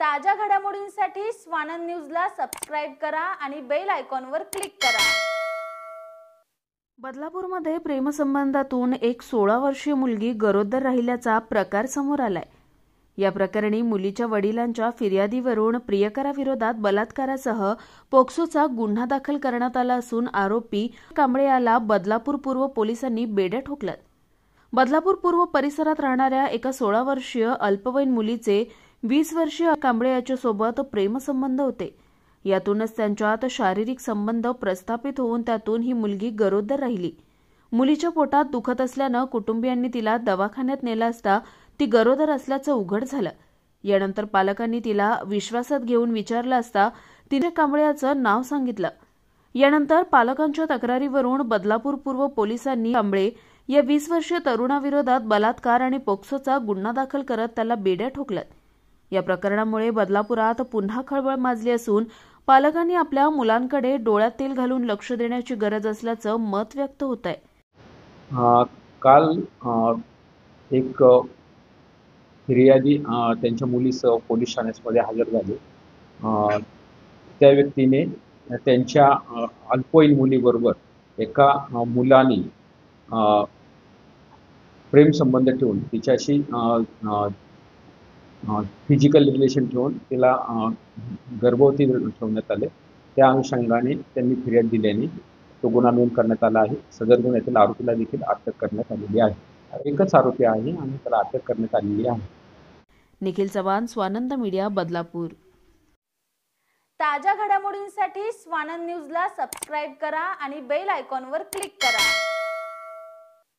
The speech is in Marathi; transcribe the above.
ताज्या घडामोडींसाठी स्वानंद न्यूजला सबस्क्राइब करा आणि बेल आयकॉनवर क्लिक करा। बदलापूरमध्ये प्रेमसंबंधातून एक 16 वर्षीय मुलगी गरोदर राहिल्याचा प्रकार समोर आलाय। या प्रकरणी मुलीच्या वडिलांच्या फिर्यादीवरून प्रियकराविरोधात बलात्कारासह पोक्सोचा गुन्हा दाखल करण्यात आला असून आरोपी कांबळे याला बदलापूर पूर्व पोलिसांनी बेड्या ठोकल्यात। बदलापूर पूर्व परिसरात राहणाऱ्या एका 16 वर्षीय अल्पवयीन मुलीचे 20 वर्षीय कांबळे याच्यासोबत प्रेमसंबंध होते। यातूनच त्यांच्यात शारीरिक संबंध प्रस्थापित होऊन त्यातून ही मुलगी गरोदर राहिली। मुलीच्या पोटात दुखत असल्याने कुटुंबियांनी तिला दवाखान्यात नेलं असता ती गरोदर असल्याचं उघड झालं। यानंतर पालकांनी तिला विश्वासात घेऊन विचारलं असता तिने कांबळेचं नाव सांगितलं। यानंतर पालकांच्या तक्रारीवरून बदलापूर पूर्व पोलिसांनी कांबळे या 20 वर्षीय तरुणाविरोधात बलात्कार आणि पोक्सोचा गुन्हा दाखल करत त्याला बेड्या ठोकल्यात। या प्रकरणामुळे बदलापुरात पुन्हा खळबळ माजली असून पालकांनी आपल्या मुलांकडे डोळ्यात तेल घालून लक्ष देण्याची गरज असल्याचं मत व्यक्त होत आहे। काल एक फिर्यादी त्यांच्या मुलीसह पोलीस ठाण्यामध्ये हजर झाले। त्या व्यक्तीने त्यांच्या अल्पवयीन मुलीबरोबर एका मुलाने प्रेमसंबंध ठेवून तिच्याशी फिजिकल रिलेशन ठेवून तिला गर्भवती ठेवण्यात आले। त्या अनुषंगाने त्यांनी फिर्याद दिल्याने तो गुन्हा नोंद करण्यात आला आहे। सदर गुन्ह्यातील आरोपीला देखील अटक करण्यात आलेली आहे। एकच आरोपी आहे आणि त्याला अटक करण्यात आलेली आहे। निखिल चव्हाण, स्वानंद मीडिया, बदलापूर। ताज्या घडामोडींसाठी स्वानंद न्यूजला सबस्क्राइब करा आणि बेल आयकॉनवर क्लिक करा।